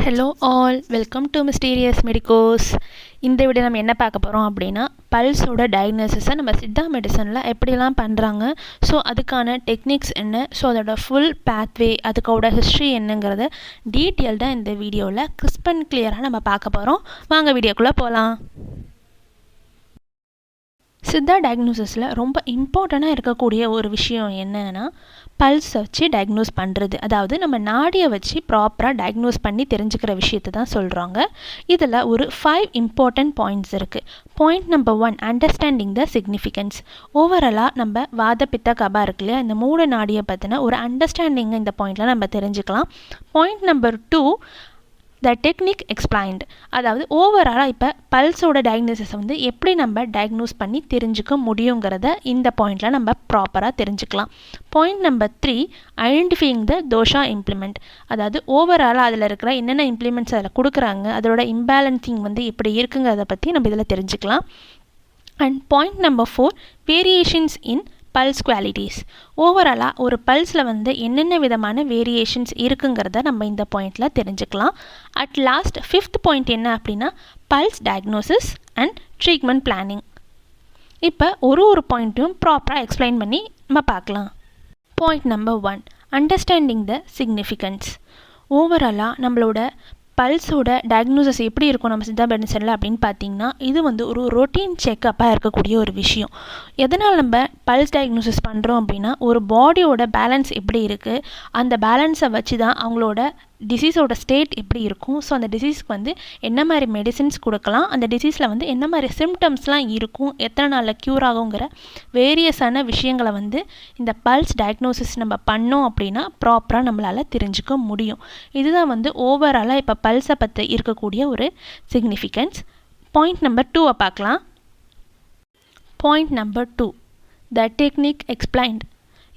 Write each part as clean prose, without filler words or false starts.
Hello all, welcome to mysterious medicos. இந்த video நம்ம என்ன பார்க்க போகிறோம் அப்படின்னா, பல்ஸோட டயக்னோசிஸை நம்ம சித்தா மெடிசனில் எப்படிலாம் பண்ணுறாங்க, ஸோ அதுக்கான டெக்னிக்ஸ் என்ன, ஸோ அதோட ஃபுல் பேத்வே, அதுக்கோட ஹிஸ்ட்ரி என்னங்கிறத டீட்டெயில்டாக இந்த வீடியோவில் கிறிஸ்ப் அண்ட் கிளியராக நம்ம பார்க்க போகிறோம். வாங்க வீடியோக்குள்ளே போகலாம். சித்தா டயக்னோசிஸில் ரொம்ப இம்பார்ட்டண்ட்டாக இருக்கக்கூடிய ஒரு விஷயம் என்னன்னா, பல்ஸ் வச்சு டயக்னோஸ் பண்ணுறது. அதாவது நம்ம நாடியை வச்சு ப்ராப்பராக டயக்னோஸ் பண்ணி தெரிஞ்சுக்கிற விஷயத்தை தான் சொல்கிறாங்க. இதில் ஒரு 5 இம்பார்ட்டண்ட் பாயிண்ட்ஸ் இருக்குது. Point number 1, understanding the significance. ஓவராலாக நம்ம வாத பித்த கபா இருக்கு இல்லையா, இந்த 3 நாடியை பற்றின ஒரு அண்டர்ஸ்டாண்டிங்கை இந்த பாயிண்டில் நம்ம தெரிஞ்சுக்கலாம். பாயிண்ட் நம்பர் 2, த டெக்னிக் எக்ஸ்பிளைன்டு. அதாவது ஓவராலாக இப்போ பல்ஸோட டயக்னோசிஸை எப்படி நம்ம டயக்னோஸ் பண்ணி தெரிஞ்சுக்க முடியுங்கிறத இந்த பாயிண்டில் நம்ம ப்ராப்பராக தெரிஞ்சுக்கலாம். பாயிண்ட் நம்பர் 3, ஐடென்டிஃபையிங் த தோஷா இம்ப்ளிமெண்ட். அதாவது ஓவராலாக அதில் இருக்கிற என்னென்ன இம்ப்ளிமெண்ட்ஸ் அதில் கொடுக்குறாங்க, அதோட இம்பேலன்சிங் எப்படி இருக்குங்கிறத பற்றி நம்ம இதில் தெரிஞ்சுக்கலாம். And point number 4, variations in pulse qualities. ஓவராலாக ஒரு பல்ஸில் என்னென்ன விதமான வேரியேஷன்ஸ் இருக்குங்கிறத நம்ம இந்த பாயிண்டில் தெரிஞ்சுக்கலாம். அட் லாஸ்ட் 5th பாயிண்ட் என்ன அப்படின்னா, pulse diagnosis and treatment planning. இப்போ ஒரு பாயிண்ட்டும் ப்ராப்பராக எக்ஸ்பிளைன் பண்ணி நம்ம பார்க்கலாம். Point number 1, understanding the significance. ஓவராலாக நம்மளோட பல்ஸோட டயக்னோசிஸ் எப்படி இருக்கும் நம்ம சித்தா மெடிசனில் அப்படின்னு பார்த்தீங்கன்னா, இது ஒரு ரொட்டீன் செக்கப்பாக இருக்கக்கூடிய ஒரு விஷயம். எதனால் நம்ம பல்ஸ் டயக்னோசிஸ் பண்ணுறோம் அப்படின்னா, ஒரு பாடியோட பேலன்ஸ் எப்படி இருக்குது, அந்த பேலன்ஸை வச்சு தான் அவங்களோட டிசீஸோட ஸ்டேட் எப்படி இருக்கும், ஸோ அந்த டிசீஸ்க்கு என்ன மாதிரி மெடிசின்ஸ் கொடுக்கலாம், அந்த டிசீஸில் என்ன மாதிரி சிம்டம்ஸ்லாம் இருக்கும், எத்தனை நாளில் க்யூர் ஆகுங்கிற வேரியஸான விஷயங்களை இந்த பல்ஸ் டயக்னோசிஸ் நம்ம பண்ணோம் அப்படின்னா ப்ராப்பராக நம்மளால் தெரிஞ்சுக்க முடியும். இதுதான் ஓவராலாக இப்போ பல்ஸை பற்றி இருக்கக்கூடிய ஒரு சிக்னிஃபிகன்ஸ். பாயிண்ட் நம்பர் 2 பார்க்கலாம். பாயிண்ட் நம்பர் 2, த டெக்னிக் எக்ஸ்பிளைன்ட்.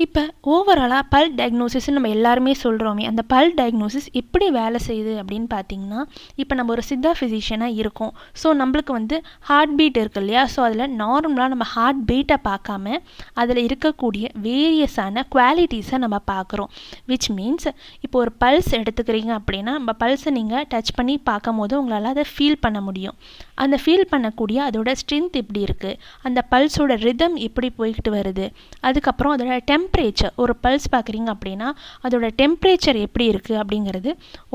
இப்போ ஓவராலாக பல் டயக்னோசிஸ்ன்னு நம்ம எல்லாருமே சொல்கிறோமே, அந்த பல் டயக்னோசிஸ் எப்படி வேலை செய்யுது அப்படின்னு பார்த்தீங்கன்னா, இப்போ நம்ம ஒரு சித்தா ஃபிசிஷியனாக இருக்கோம். ஸோ நம்மளுக்கு ஹார்ட் பீட் இருக்கு இல்லையா, ஸோ அதில் நார்மலாக நம்ம ஹார்ட் பீட்டை பார்க்காம அதில் இருக்கக்கூடிய வேரியஸான குவாலிட்டிஸை நம்ம பார்க்குறோம். விச் மீன்ஸ் இப்போ ஒரு பல்ஸ் எடுத்துக்கிறீங்க அப்படின்னா, நம்ம பல்ஸை நீங்கள் டச் பண்ணி பார்க்கும் போது உங்களால் அதை ஃபீல் பண்ண முடியும். அந்த ஃபீல் பண்ணக்கூடிய அதோட ஸ்ட்ரென்த் எப்படி இருக்குது, அந்த பல்ஸோட ரிதம் எப்படி போய்கிட்டு வருது, அதுக்கப்புறம் அதோட டெம்பரேச்சர், ஒரு பல்ஸ் பார்க்குறீங்க அப்படின்னா அதோட டெம்பரேச்சர் எப்படி இருக்குது அப்படிங்கிறது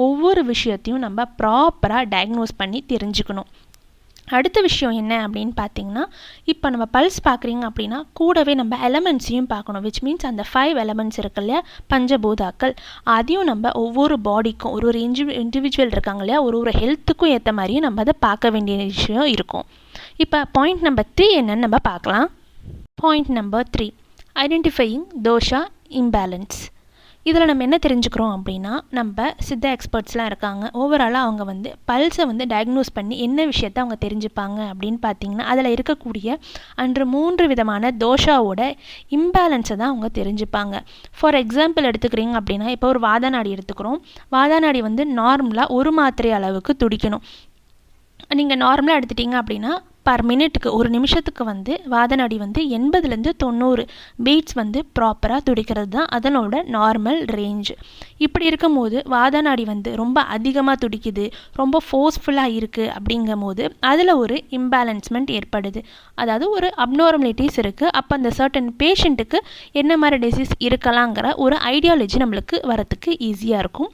ஒவ்வொரு விஷயத்தையும் நம்ம ப்ராப்பராக டயக்னோஸ் பண்ணி தெரிஞ்சுக்கணும். அடுத்த விஷயம் என்ன அப்படின்னு பார்த்தீங்கன்னா, இப்போ நம்ம பல்ஸ் பார்க்குறீங்க அப்படின்னா கூடவே நம்ம எலமெண்ட்ஸையும் பார்க்கணும். விச் மீன்ஸ் அந்த 5 எலமெண்ட்ஸ் இருக்கு இல்லையா, பஞ்சபூதாக்கள், அதையும் நம்ம ஒவ்வொரு பாடிக்கும் ஒரு இண்டிவிஜுவல் இருக்காங்க இல்லையா, ஒரு ஹெல்த்துக்கும் ஏற்ற மாதிரியும் நம்ம அதை பார்க்க வேண்டிய விஷயம் இருக்கும். இப்போ பாயிண்ட் நம்பர் 3 என்னன்னு நம்ம பார்க்கலாம். Point number 3, identifying dosha imbalance. இதில் நம்ம என்ன தெரிஞ்சுக்கிறோம் அப்படின்னா, நம்ம சித்தா எக்ஸ்பர்ட்ஸ்லாம் இருக்காங்க. ஓவராலாக அவங்க பல்ஸை டயக்னோஸ் பண்ணி என்ன விஷயத்தை அவங்க தெரிஞ்சுப்பாங்க அப்படின்னு பார்த்தீங்கன்னா, அதில் இருக்கக்கூடிய 3 விதமான தோஷாவோட இம்பேலன்ஸை தான் அவங்க தெரிஞ்சுப்பாங்க. ஃபார் எக்ஸாம்பிள் எடுத்துக்கிறீங்க அப்படின்னா, இப்போ ஒரு வாத நாடி எடுத்துக்கிறோம். வாத நாடி நார்மலாக ஒரு மாத்திரை அளவுக்கு துடிக்கணும். நீங்கள் நார்மலாக எடுத்துட்டீங்க அப்படின்னா பர் மினிட்டுக்கு, ஒரு நிமிஷத்துக்கு வாத நாடி 80லேருந்து 90 பீட்ஸ் ப்ராப்பராக துடிக்கிறது தான் அதனோட நார்மல் ரேஞ்ச். இப்படி இருக்கும்போது வாத நாடி ரொம்ப அதிகமாக துடிக்குது, ரொம்ப ஃபோர்ஸ்ஃபுல்லாக இருக்குது அப்படிங்கும் போது அதில் ஒரு இம்பேலன்ஸ்மெண்ட் ஏற்படுது. அதாவது ஒரு அப்நார்மலிட்டிஸ் இருக்குது. அப்போ அந்த சர்டன் பேஷண்ட்டுக்கு என்ன மாதிரி டிசீஸ் இருக்கலாங்கிற ஒரு ஐடியாலஜி நம்மளுக்கு வரத்துக்கு ஈஸியாக இருக்கும்.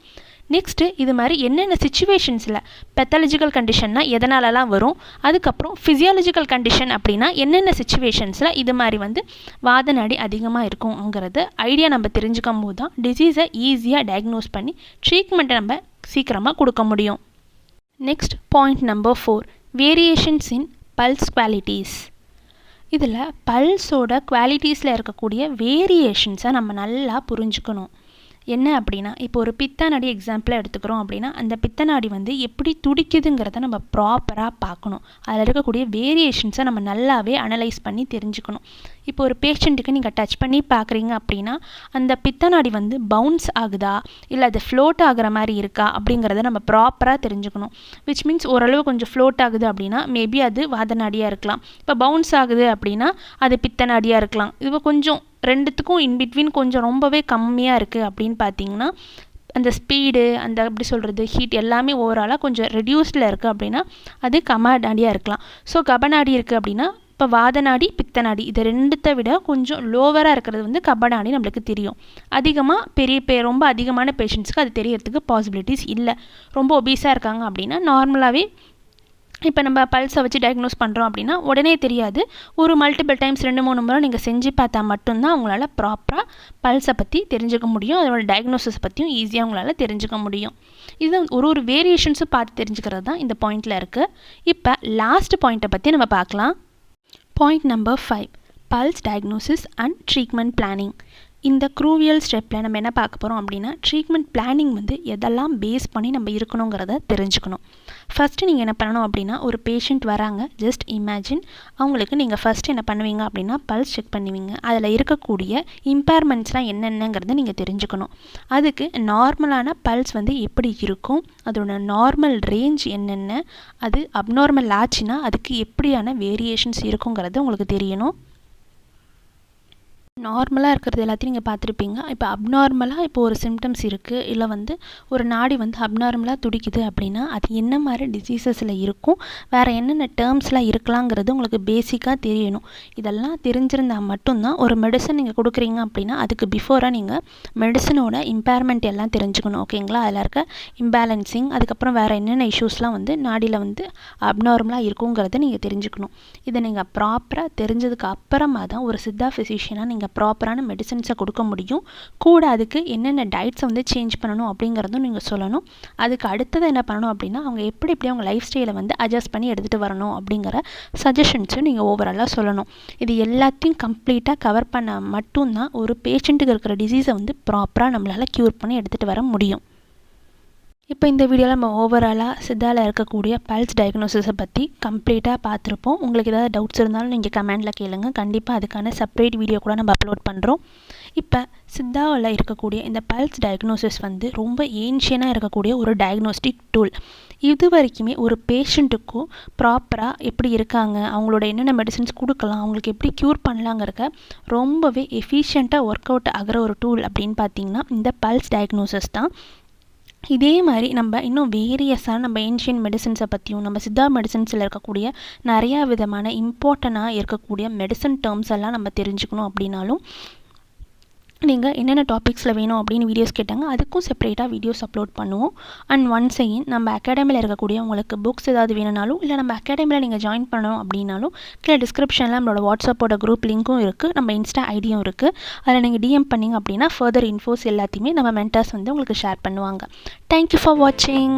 நெக்ஸ்ட்டு இது மாதிரி என்னென்ன சிச்சுவேஷன்ஸில் பெத்தாலஜிக்கல் கண்டிஷன்னா எதனாலலாம் வரும், அதுக்கப்புறம் ஃபிசியாலஜிக்கல் கண்டிஷன் அப்படின்னா என்னென்ன சிச்சுவேஷன்ஸில் இது மாதிரி வாத நாடி அதிகமாக இருக்குங்கிறது ஐடியா நம்ம தெரிஞ்சுக்கும் போது தான் டிசீஸை ஈஸியாக டயக்னோஸ் பண்ணி ட்ரீட்மெண்ட்டை நம்ம சீக்கிரமாக கொடுக்க முடியும். நெக்ஸ்ட் பாயிண்ட் நம்பர் 4, வேரியேஷன்ஸ் இன் பல்ஸ் குவாலிட்டிஸ். இதில் பல்ஸோட குவாலிட்டிஸில் இருக்கக்கூடிய வேரியேஷன்ஸை நம்ம நல்லா புரிஞ்சுக்கணும். என்ன அப்படின்னா, இப்போ ஒரு பித்த நாடி எக்ஸாம்பிளாக எடுத்துக்கிறோம் அப்படின்னா, அந்த பித்த நாடி எப்படி துடிக்குதுங்கிறத நம்ம ப்ராப்பராக பார்க்கணும். அதில் இருக்கக்கூடிய வேரியேஷன்ஸை நம்ம நல்லாவே அனலைஸ் பண்ணி தெரிஞ்சுக்கணும். இப்போ ஒரு பேஷண்ட்டுக்கு நீங்கள் டச் பண்ணி பார்க்குறீங்க அப்படின்னா, அந்த பித்த நாடி பவுன்ஸ் ஆகுதா இல்லை அது ஃப்ளோட் ஆகிற மாதிரி இருக்கா அப்படிங்கிறத நம்ம ப்ராப்பராக தெரிஞ்சுக்கணும். விச் மீன்ஸ் ஓரளவு கொஞ்சம் ஃப்ளோட் ஆகுது அப்படின்னா மேபி அது வாத நாடியாக இருக்கலாம். இப்போ பவுன்ஸ் ஆகுது அப்படின்னா அது பித்த நாடியாக இருக்கலாம். இது கொஞ்சம் ரெண்டுத்துக்கும் இன்பிட்வீன் கொஞ்சம் ரொம்பவே கம்மியாக இருக்குது அப்படின்னு பார்த்தீங்கன்னா அந்த ஸ்பீடு அந்த எப்படி சொல்கிறது ஹீட் எல்லாமே ஓவராலாக கொஞ்சம் ரெடியூஸ்டில் இருக்குது அப்படின்னா அது கமநாடியாக இருக்கலாம். ஸோ கபநாடி இருக்குது அப்படின்னா இப்போ வாதநாடி பித்தநாடி இது ரெண்டுத்தை விட கொஞ்சம் லோவராக இருக்கிறது வந்து கபநாடி நம்மளுக்கு தெரியும். அதிகமாக ரொம்ப அதிகமான பேஷண்ட்ஸ்க்கு அது தெரியறதுக்கு பாசிபிலிட்டிஸ் இல்லை. ரொம்ப ஒபீஸாக இருக்காங்க அப்படின்னா நார்மலாகவே இப்போ நம்ம பல்ஸை வச்சு டயக்னோஸ் பண்ணுறோம் அப்படின்னா உடனே தெரியாது. ஒரு மல்டிபிள் டைம்ஸ் 2-3 முறை நீங்கள் செஞ்சு பார்த்தா மட்டும்தான் உங்களால் ப்ராப்பராக பல்ஸை பற்றி தெரிஞ்சுக்க முடியும். அதோட டயக்னோசிஸ் பற்றியும் ஈஸியாக உங்களால் தெரிஞ்சுக்க முடியும். இது ஒரு வேரியேஷன்ஸும் பார்த்து தெரிஞ்சுக்கிறது தான் இந்த பாயிண்டில் இருக்குது. இப்போ லாஸ்ட் பாயிண்ட்டை பற்றி நம்ம பார்க்கலாம். Point number 5, pulse diagnosis and treatment planning. இந்த க்ரூவியல் ஸ்டெப்பில் நம்ம என்ன பார்க்க போகிறோம் அப்படின்னா ட்ரீட்மெண்ட் பிளானிங் வந்து எதெல்லாம் பேஸ் பண்ணி நம்ம இருக்கணுங்கிறத தெரிஞ்சுக்கணும். ஃபஸ்ட்டு நீங்கள் என்ன பண்ணணும் அப்படின்னா ஒரு பேஷண்ட் வராங்க, ஜஸ்ட் இமேஜின் அவங்களுக்கு நீங்கள் ஃபஸ்ட்டு என்ன பண்ணுவீங்க அப்படின்னா பல்ஸ் செக் பண்ணுவீங்க. அதில் இருக்கக்கூடிய இம்பேர்மெண்ட்ஸ்லாம் என்னென்னங்கிறத நீங்கள் தெரிஞ்சுக்கணும். அதுக்கு நார்மலான பல்ஸ் வந்து எப்படி இருக்கும், அதோட நார்மல் ரேஞ்ச் என்னென்ன, அது அப்நார்மல் ஆச்சுன்னா அதுக்கு எப்படியான வேரியேஷன்ஸ் இருக்குங்கிறது உங்களுக்கு தெரியணும். நார்மலாக இருக்கிறது எல்லாத்தையும் நீங்கள் பார்த்துருப்பீங்க. இப்போ அப்நார்மலாக இப்போ ஒரு சிம்டம்ஸ் இருக்குது, இல்லை வந்து ஒரு நாடி வந்து அப்நார்மலாக துடிக்குது அப்படின்னா அது என்ன மாதிரி டிசீசஸில் இருக்கும், வேறு என்னென்ன டேர்ம்ஸ்லாம் இருக்கலாங்கிறது உங்களுக்கு பேசிக்காக தெரியணும். இதெல்லாம் தெரிஞ்சிருந்தால் மட்டும்தான் ஒரு மெடிசன் நீங்கள் கொடுக்குறீங்க அப்படின்னா அதுக்கு பிஃபோராக நீங்கள் மெடிசனோட இம்பேர்மெண்ட் எல்லாம் தெரிஞ்சுக்கணும். ஓகேங்களா? அதில் இருக்க இம்பேலன்சிங், அதுக்கப்புறம் வேறு என்னென்ன இஷ்யூஸ்லாம் வந்து நாடியில் வந்து அப்நார்மலாக இருக்குங்கிறத நீங்கள் தெரிஞ்சுக்கணும். இதை நீங்கள் ப்ராப்பராக தெரிஞ்சதுக்கு அப்புறமா தான் ஒரு சித்தா ஃபிசிஷியனாக நீங்கள் ப்ராப்பரான மெடிசன்ஸை கொடுக்க முடியும். கூட அதுக்கு என்னென்ன டயட்ஸை வந்து சேஞ்ச் பண்ணணும் அப்படிங்கிறதும் நீங்கள் சொல்லணும். அதுக்கு அடுத்தது என்ன பண்ணணும் அப்படின்னா அவங்க எப்படி அவங்க லைஃப் ஸ்டைலை வந்து அட்ஜஸ்ட் பண்ணி எடுத்துகிட்டு வரணும் அப்படிங்கிற சஜஷன்ஸும் நீங்கள் ஓவராலாக சொல்லணும். இது எல்லாத்தையும் கம்ப்ளீட்டாக கவர் பண்ண மட்டும்தான் ஒரு பேஷண்ட்டுக்கு இருக்கிற டிசீஸை வந்து ப்ராப்பராக நம்மளால் க்யூர் பண்ணி எடுத்துகிட்டு வர முடியும். இப்போ இந்த வீடியோவில் நம்ம ஓவராலாக சித்தாவில் இருக்கக்கூடிய பல்ஸ் டயக்னோசிஸை பற்றி கம்ப்ளீட்டாக பார்த்துருப்போம். உங்களுக்கு ஏதாவது டவுட்ஸ் இருந்தாலும் நீங்கள் கமெண்டில் கேளுங்க. கண்டிப்பாக அதுக்கான செப்பரேட் வீடியோ கூட நம்ம அப்லோட் பண்ணுறோம். இப்போ சித்தாவில் இருக்கக்கூடிய இந்த பல்ஸ் டயக்னோசிஸ் வந்து ரொம்ப ஏன்ஷியனாக இருக்கக்கூடிய ஒரு டயக்னோஸ்டிக் டூல். இது வரைக்குமே ஒரு பேஷண்ட்டுக்கும் ப்ராப்பராக எப்படி இருக்காங்க, அவங்களோட என்னென்ன மெடிசன்ஸ் கொடுக்கலாம், அவங்களுக்கு எப்படி க்யூர் பண்ணலாங்கிறக்க ரொம்பவே எஃபிஷியண்ட்டாக ஒர்க் அவுட் ஆகிற ஒரு டூல் அப்படின்னு பார்த்தீங்கன்னா இந்த பல்ஸ் டயக்னோசிஸ் தான். இதே மாதிரி நம்ம இன்னும் வேரியஸான நம்ம ஏன்ஷியன் மெடிசன்ஸை பற்றியும் நம்ம சித்தா மெடிசன்ஸில் இருக்கக்கூடிய நிறையா விதமான இம்பார்ட்டண்ட்டாக இருக்கக்கூடிய மெடிசன் டேர்ம்ஸ் எல்லாம் நம்ம தெரிஞ்சுக்கணும் அப்படின்னாலும் நீங்கள் என்னென்ன டாபிக்ஸில் வேணும் அப்படின்னு வீடியோஸ் கேட்டாங்க, அதுக்கும் செப்பரேட்டாக வீடியோஸ் அப்லோட் பண்ணுவோம். அண்ட் ஒன்ஸ் அகெயின் நம்ம அகாடமியில் இருக்கக்கூடிய உங்களுக்கு புக்ஸ் ஏதாவது வேணும்னாலும் இல்லை நம்ம அகாடமியில் நீங்கள் ஜாயின் பண்ணணும் அப்படின்னாலும் கீழே டிஸ்கிரிப்ஷனில் நம்மளோட வாட்ஸ்அப்போட குரூப் லிங்க்கும் இருக்குது, நம்ம இன்ஸ்டா ஐடியும் இருக்குது. அதில் நீங்கள் டிஎம் பண்ணிங்க அப்படின்னா ஃபர்தர் இன்ஃபோஸ் எல்லாத்தையுமே நம்ம மென்டர்ஸ் வந்து உங்களுக்கு ஷேர் பண்ணுவாங்க. தேங்க்யூ ஃபார் வாட்சிங்.